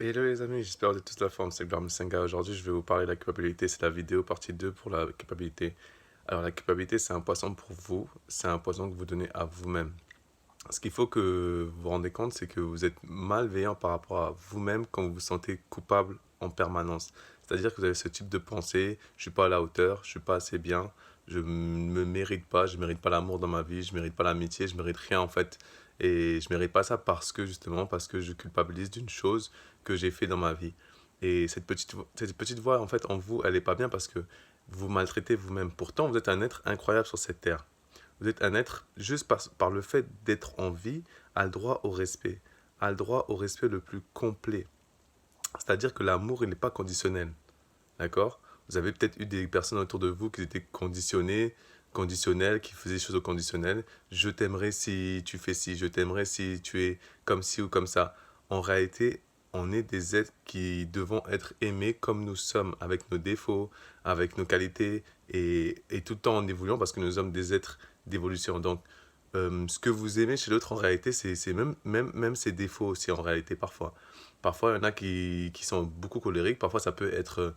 Hello les amis, j'espère que vous êtes tous la forme, c'est Glam Senga. Aujourd'hui, je vais vous parler de la culpabilité. C'est la vidéo partie 2 pour la culpabilité. Alors, la culpabilité, c'est un poison pour vous, c'est un poison que vous donnez à vous-même. Ce qu'il faut que vous vous rendez compte, c'est que vous êtes malveillant par rapport à vous-même quand vous vous sentez coupable en permanence. C'est-à-dire que vous avez ce type de pensée, je suis pas à la hauteur, je suis pas assez bien, je ne me mérite pas, je mérite pas l'amour dans ma vie, je mérite pas l'amitié, je mérite rien en fait. Et je mérite pas ça parce que justement, parce que je culpabilise d'une chose que j'ai fait dans ma vie. Et cette petite voix en fait en vous, elle est pas bien parce que vous maltraitez vous-même. Pourtant, vous êtes un être incroyable sur cette terre. Vous êtes un être, juste par le fait d'être en vie, a le droit au respect. A le droit au respect le plus complet. C'est-à-dire que l'amour, il n'est pas conditionnel. D'accord? Vous avez peut-être eu des personnes autour de vous qui étaient conditionnées, conditionnelles, qui faisaient des choses au conditionnel. Je t'aimerais si tu fais ci, je t'aimerais si tu es comme ci ou comme ça. En réalité, on est des êtres qui devons être aimés comme nous sommes, avec nos défauts, avec nos qualités, et tout le temps en évoluant parce que nous sommes des êtres d'évolution. Donc, ce que vous aimez chez l'autre, en réalité, c'est même ses défauts aussi, en réalité, parfois. Parfois, il y en a qui sont beaucoup colériques, parfois ça peut être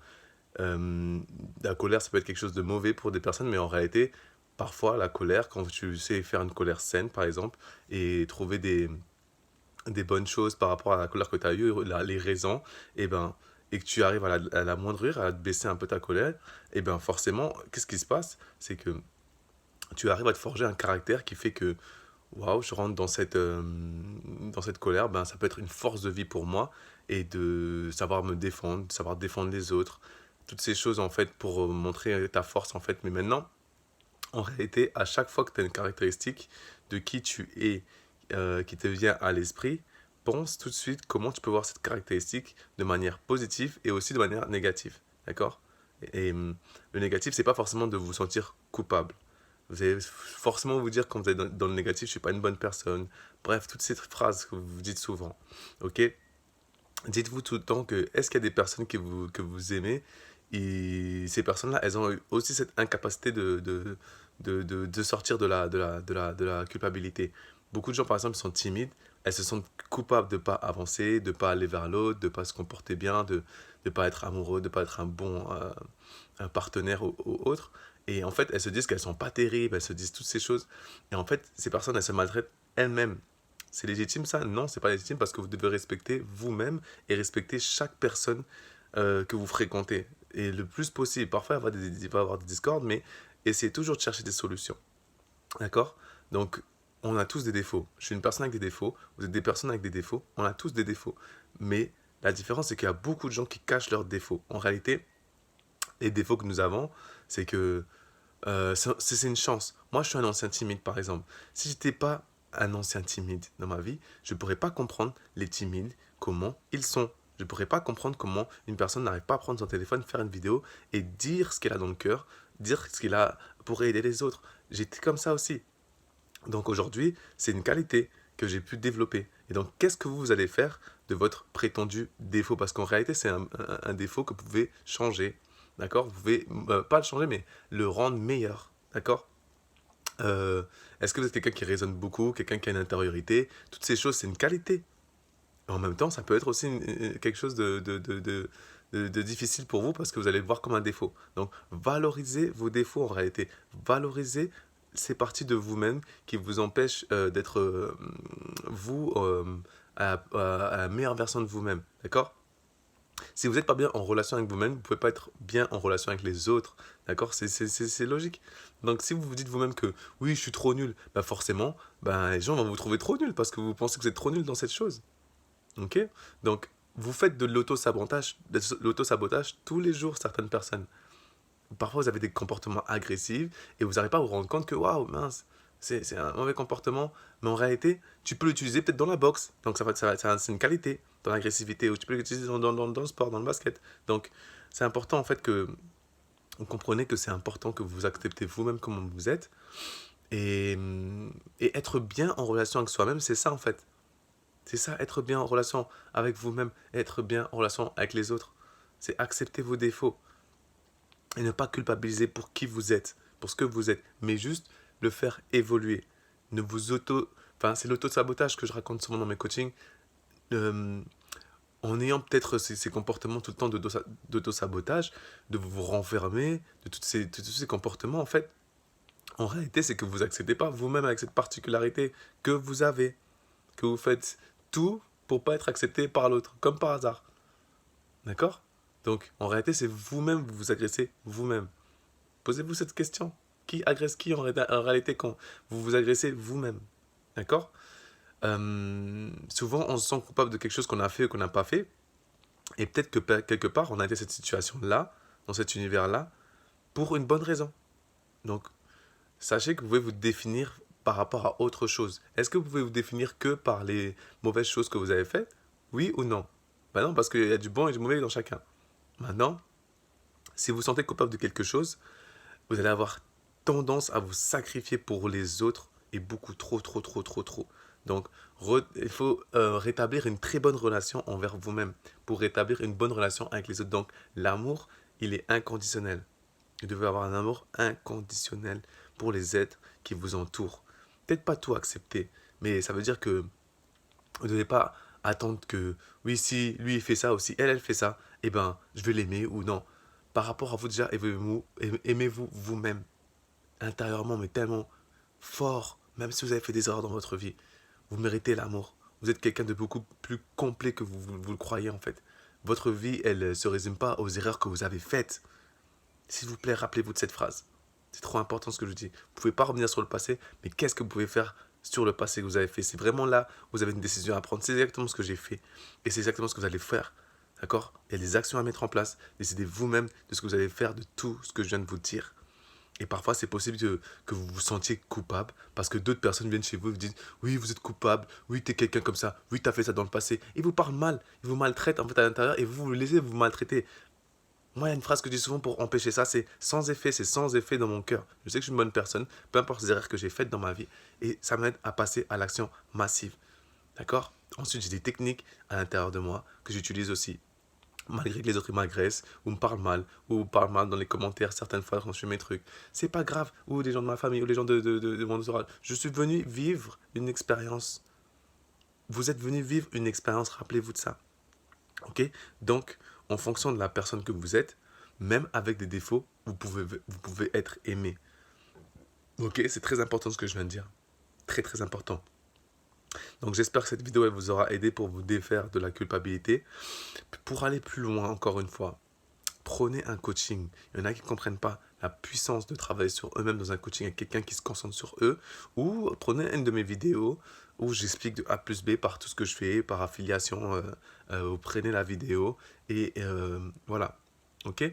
la colère, ça peut être quelque chose de mauvais pour des personnes, mais en réalité, parfois, la colère, quand tu sais faire une colère saine, par exemple, et trouver des bonnes choses par rapport à la colère que tu as eue, les raisons, et ben, et que tu arrives à l'amoindrir, à te baisser un peu ta colère, et ben forcément, qu'est-ce qui se passe? C'est que tu arrives à te forger un caractère qui fait que, waouh, je rentre dans cette colère, ben, ça peut être une force de vie pour moi, et de savoir me défendre, de savoir défendre les autres, toutes ces choses en fait pour montrer ta force en fait. Mais maintenant, en réalité, à chaque fois que tu as une caractéristique de qui tu es qui te vient à l'esprit, pense tout de suite comment tu peux voir cette caractéristique de manière positive et aussi de manière négative. D'accord? Et le négatif, c'est pas forcément de vous sentir coupable. Vous allez forcément vous dire quand vous êtes dans le négatif, je suis pas une bonne personne. Bref, toutes ces phrases que vous dites souvent. Ok? Dites-vous tout le temps que est-ce qu'il y a des personnes que vous aimez et ces personnes-là, elles ont aussi cette incapacité de sortir de la culpabilité. Beaucoup de gens, par exemple, sont timides, elles se sentent coupables de ne pas avancer, de ne pas aller vers l'autre, de ne pas se comporter bien, de ne pas être amoureux, de ne pas être un bon un partenaire ou autre. Et en fait, elles se disent qu'elles sont pas terribles, elles se disent toutes ces choses. Et en fait, ces personnes, elles se maltraitent elles-mêmes. C'est légitime ça? Non, c'est pas légitime parce que vous devez respecter vous-même et respecter chaque personne que vous fréquentez. Et le plus possible, parfois il va y avoir des discordes, mais essayez toujours de chercher des solutions. D'accord? Donc, on a tous des défauts. Je suis une personne avec des défauts, vous êtes des personnes avec des défauts, on a tous des défauts. Mais la différence, c'est qu'il y a beaucoup de gens qui cachent leurs défauts. En réalité, les défauts que nous avons, c'est que c'est une chance. Moi, je suis un ancien timide, par exemple. Si j'étais pas un ancien timide dans ma vie, je pourrais pas comprendre les timides, comment ils sont. Je pourrais pas comprendre comment une personne n'arrive pas à prendre son téléphone, faire une vidéo et dire ce qu'elle a dans le cœur, dire ce qu'il a pour aider les autres. J'étais comme ça aussi. Donc aujourd'hui, c'est une qualité que j'ai pu développer. Et donc, qu'est-ce que vous allez faire de votre prétendu défaut? Parce qu'en réalité, c'est un défaut que vous pouvez changer. D'accord? Vous pouvez pas le changer, mais le rendre meilleur. D'accord? Est-ce que vous êtes quelqu'un qui raisonne beaucoup, quelqu'un qui a une intériorité? Toutes ces choses, c'est une qualité. Et en même temps, ça peut être aussi quelque chose de difficile pour vous parce que vous allez le voir comme un défaut. Donc, valorisez vos défauts en réalité. Valorisez ces parties de vous-même qui vous empêchent d'être vous à la meilleure version de vous-même. D'accord? Si vous n'êtes pas bien en relation avec vous-même, vous ne pouvez pas être bien en relation avec les autres. D'accord? C'est logique. Donc si vous vous dites vous-même que oui, je suis trop nul, bah forcément, bah, les gens vont vous trouver trop nul parce que vous pensez que vous êtes trop nul dans cette chose. Ok? Donc vous faites de l'auto-sabotage tous les jours, certaines personnes. Parfois, vous avez des comportements agressifs et vous n'arrivez pas à vous rendre compte que waouh, mince, c'est un mauvais comportement. Mais en réalité, tu peux l'utiliser peut-être dans la boxe. Donc, c'est une qualité dans l'agressivité. Ou tu peux l'utiliser dans le sport, dans le basket. Donc, c'est important en fait que vous comprenez que c'est important que vous acceptez vous-même comme vous êtes. Et, et être bien en relation avec soi-même, c'est ça en fait. C'est ça, être bien en relation avec vous-même, être bien en relation avec les autres. C'est accepter vos défauts et ne pas culpabiliser pour qui vous êtes, pour ce que vous êtes, mais juste le faire évoluer. Ne vous auto... Enfin, c'est l'auto-sabotage que je raconte souvent dans mes coachings. Euh, en ayant peut-être ces comportements tout le temps d'auto-sabotage, de vous renfermer, de tous ces comportements, en fait, en réalité, c'est que vous acceptez pas vous-même avec cette particularité que vous avez, que vous faites tout pour pas être accepté par l'autre, comme par hasard. D'accord? Donc, en réalité, c'est vous-même, vous vous agressez vous-même. Posez-vous cette question. Qui agresse qui en réalité quand vous vous agressez vous-même? D'accord? Souvent, on se sent coupable de quelque chose qu'on a fait ou qu'on n'a pas fait. Et peut-être que quelque part, on a été cette situation-là, dans cet univers-là, pour une bonne raison. Donc, sachez que vous pouvez vous définir par rapport à autre chose. Est-ce que vous pouvez vous définir que par les mauvaises choses que vous avez faites? Oui ou non? Ben non, parce qu'il y a du bon et du mauvais dans chacun. Maintenant, si vous vous sentez coupable de quelque chose, vous allez avoir tendance à vous sacrifier pour les autres et beaucoup trop, trop, trop, trop, trop. Donc, il faut rétablir une très bonne relation envers vous-même pour rétablir une bonne relation avec les autres. Donc, l'amour, il est inconditionnel. Vous devez avoir un amour inconditionnel pour les êtres qui vous entourent. Peut-être pas tout accepter, mais ça veut dire que vous ne devez pas attendre que, oui, si lui il fait ça, ou si elle fait ça, eh ben, je vais l'aimer ou non. Par rapport à vous déjà, aimez-vous vous-même intérieurement, mais tellement fort, même si vous avez fait des erreurs dans votre vie. Vous méritez l'amour. Vous êtes quelqu'un de beaucoup plus complet que vous le croyez en fait. Votre vie, elle ne se résume pas aux erreurs que vous avez faites. S'il vous plaît, rappelez-vous de cette phrase. C'est trop important ce que je dis. Vous ne pouvez pas revenir sur le passé, mais qu'est-ce que vous pouvez faire sur le passé que vous avez fait? C'est vraiment là où vous avez une décision à prendre. C'est exactement ce que j'ai fait. Et c'est exactement ce que vous allez faire. D'accord? Il y a des actions à mettre en place. Décidez vous-même de ce que vous allez faire de tout ce que je viens de vous dire. Et parfois, c'est possible que vous vous sentiez coupable parce que d'autres personnes viennent chez vous et vous disent oui, vous êtes coupable, oui, tu es quelqu'un comme ça, oui, tu as fait ça dans le passé. Ils vous parlent mal, ils vous maltraitent en fait à l'intérieur et vous laissez vous maltraiter. Moi, il y a une phrase que je dis souvent pour empêcher ça, c'est sans effet dans mon cœur. Je sais que je suis une bonne personne, peu importe les erreurs que j'ai faites dans ma vie, et ça m'aide à passer à l'action massive. D'accord? Ensuite, j'ai des techniques à l'intérieur de moi que j'utilise aussi. Malgré que les autres m'agressent, ou me parlent mal, ou parlent mal dans les commentaires certaines fois quand je fais mes trucs. C'est pas grave, ou des gens de ma famille, ou les gens de mon entourage. Je suis venu vivre une expérience. Vous êtes venu vivre une expérience, rappelez-vous de ça. Ok? Donc, en fonction de la personne que vous êtes, même avec des défauts, vous pouvez être aimé. Ok? C'est très important ce que je viens de dire. Très très important. Donc j'espère que cette vidéo elle vous aura aidé pour vous défaire de la culpabilité. Pour aller plus loin, encore une fois, prenez un coaching. Il y en a qui ne comprennent pas la puissance de travailler sur eux-mêmes dans un coaching avec quelqu'un qui se concentre sur eux. Ou prenez une de mes vidéos où j'explique de A plus B par tout ce que je fais, par affiliation. Vous prenez la vidéo et voilà. Ok?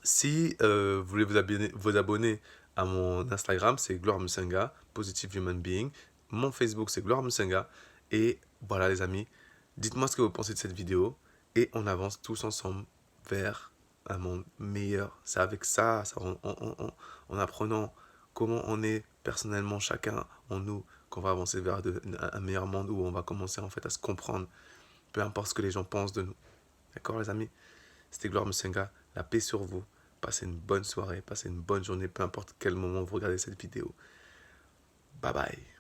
Si vous voulez vous abonner à mon Instagram, c'est Gloire Musenga, Positive Human Being. Mon Facebook, c'est Gloire Musenga. Et voilà les amis, dites-moi ce que vous pensez de cette vidéo et on avance tous ensemble vers un monde meilleur. C'est avec ça, en apprenant comment on est personnellement chacun en nous, qu'on va avancer vers un meilleur monde où on va commencer en fait à se comprendre, peu importe ce que les gens pensent de nous. D'accord les amis? C'était Gloire Musenga, la paix sur vous. Passez une bonne soirée, passez une bonne journée, peu importe quel moment vous regardez cette vidéo. Bye bye.